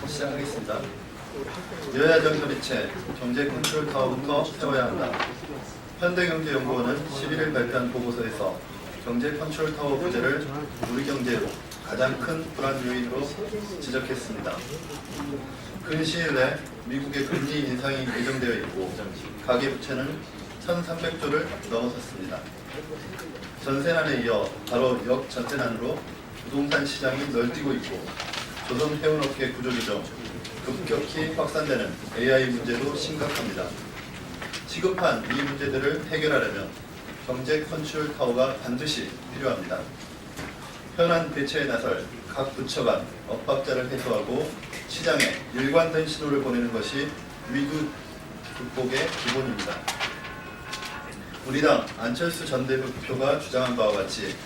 시작하겠습니다. 여야정 협의체 경제 컨트롤 타워부터 세워야 한다. 현대경제연구원은 11일 발표한 보고서에서 경제 컨트롤 타워 부재를 우리 경제로 가장 큰 불안 요인으로 지적했습니다. 근 시일 내 미국의 금리 인상이 예정되어 있고 가계부채는 1,300조를 넘어섰습니다. 전세난에 이어 바로 역전세난으로 부동산 시장이 널뛰고 있고 조선 해운업계 구조조정, 급격히 확산되는 AI 문제도 심각합니다. 시급한 이 문제들을 해결하려면 경제 컨트롤 타워가 반드시 필요합니다. 현안 대처에 나설 각 부처 간 엇박자를 해소하고 시장에 일관된 신호를 보내는 것이 위기 극복의 기본입니다. 우리 당 안철수 전 대표가 주장한 바와 같이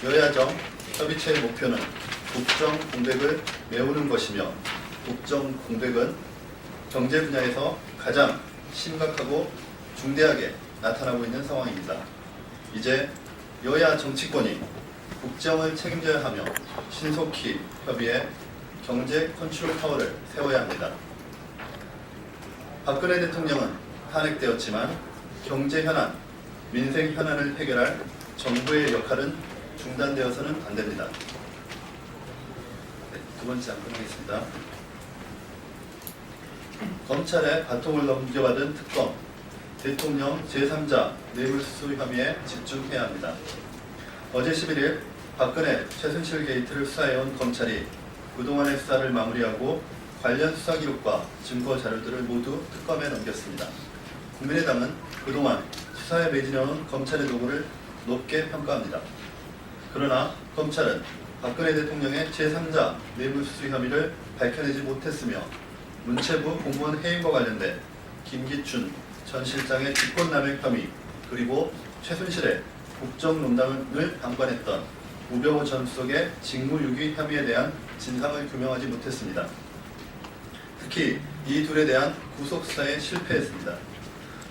여야정 협의체의 목표는 국정 공백을 메우는 것이며 국정 공백은 경제 분야에서 가장 심각하고 중대하게 나타나고 있는 상황입니다. 이제 여야 정치권이 국정을 책임져야 하며 신속히 협의해 경제 컨트롤 타워를 세워야 합니다. 박근혜 대통령은 탄핵되었지만 경제 현안, 민생 현안을 해결할 정부의 역할은 중단되어서는 안 됩니다. 두 번째 안건 하겠습니다. 검찰에 바통을 넘겨받은 특검, 대통령 제3자 뇌물수수 혐의에 집중해야 합니다. 어제 11일 박근혜 최순실 게이트를 수사해온 검찰이 그동안의 수사를 마무리하고 관련 수사 기록과 증거 자료들을 모두 특검에 넘겼습니다. 국민의당은 그동안 수사에 매진해온 검찰의 도구를 높게 평가합니다. 그러나 검찰은 박근혜 대통령의 제3자 뇌물수수 혐의를 밝혀내지 못했으며 문체부 공무원 해임과 관련된 김기춘 전 실장의 직권남용 혐의 그리고 최순실의 국정농단을 방관했던 우병우 전 수석의 직무유기 혐의에 대한 진상을 규명하지 못했습니다. 특히 이 둘에 대한 구속수사에 실패했습니다.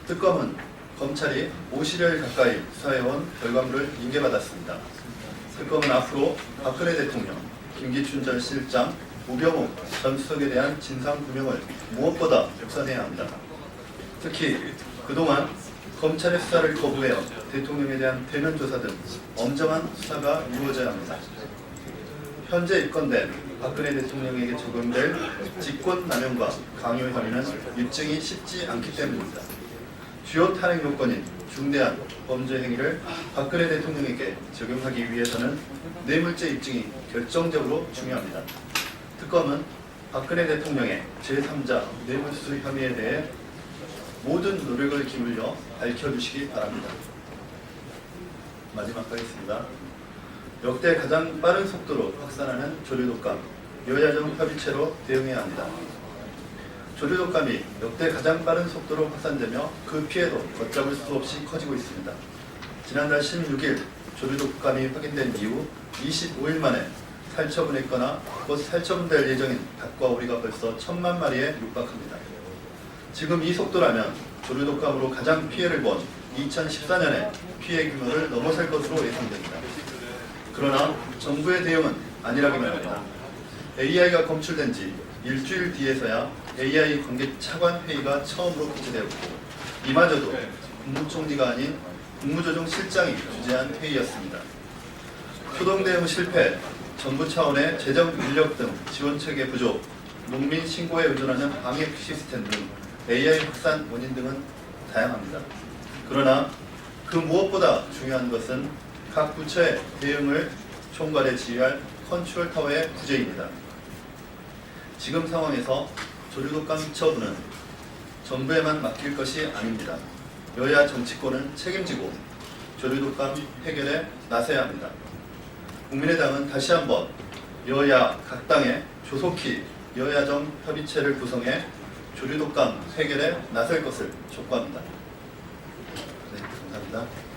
특검은 검찰이 50여일 가까이 수사해온 결과물을 인계받았습니다. 특검은 앞으로 박근혜 대통령, 김기춘 전 실장, 우병우 전 수석에 대한 진상규명을 무엇보다 우선해야 합니다. 특히 그동안 검찰의 수사를 거부해온 대통령에 대한 대면 조사 등 엄정한 수사가 이루어져야 합니다. 현재 입건된 박근혜 대통령에게 적용될 직권남용과 강요 혐의는 입증이 쉽지 않기 때문입니다. 주요 탄핵 요건인 중대한 범죄 행위를 박근혜 대통령에게 적용하기 위해서는 뇌물죄 입증이 결정적으로 중요합니다. 특검은 박근혜 대통령의 제3자 뇌물수수 혐의에 대해 모든 노력을 기울여 밝혀주시기 바랍니다. 마지막 하겠습니다. 역대 가장 빠른 속도로 확산하는 조류독감, 여야정 협의체로 대응해야 합니다. 조류독감이 역대 가장 빠른 속도로 확산되며 그 피해도 걷잡을 수 없이 커지고 있습니다. 지난달 16일 조류독감이 확인된 이후 25일 만에 살처분했거나 곧 살처분될 예정인 닭과 오리가 벌써 1,000만 마리에 육박합니다. 지금 이 속도라면 조류독감으로 가장 피해를 본 2014년의 피해 규모를 넘어설 것으로 예상됩니다. 그러나 정부의 대응은 아니라기만 합니다. AI가 검출된 지 일주일 뒤에서야 AI 관계 차관 회의가 처음으로 개최되었고 이마저도 국무총리가 아닌 국무조정실장이 주재한 회의였습니다. 초동 대응 실패, 정부 차원의 재정 인력 등 지원체계 부족, 농민 신고에 의존하는 방역 시스템 등 AI 확산 원인 등은 다양합니다. 그러나 그 무엇보다 중요한 것은 각 부처의 대응을 총괄해 지휘할 컨트롤 타워의 부재입니다. 지금 상황에서 조류독감 처분은 정부에만 맡길 것이 아닙니다. 여야 정치권은 책임지고 조류독감 해결에 나서야 합니다. 국민의당은 다시 한번 여야 각 당에 조속히 여야정 협의체를 구성해 조류독감 해결에 나설 것을 촉구합니다. 네, 감사합니다.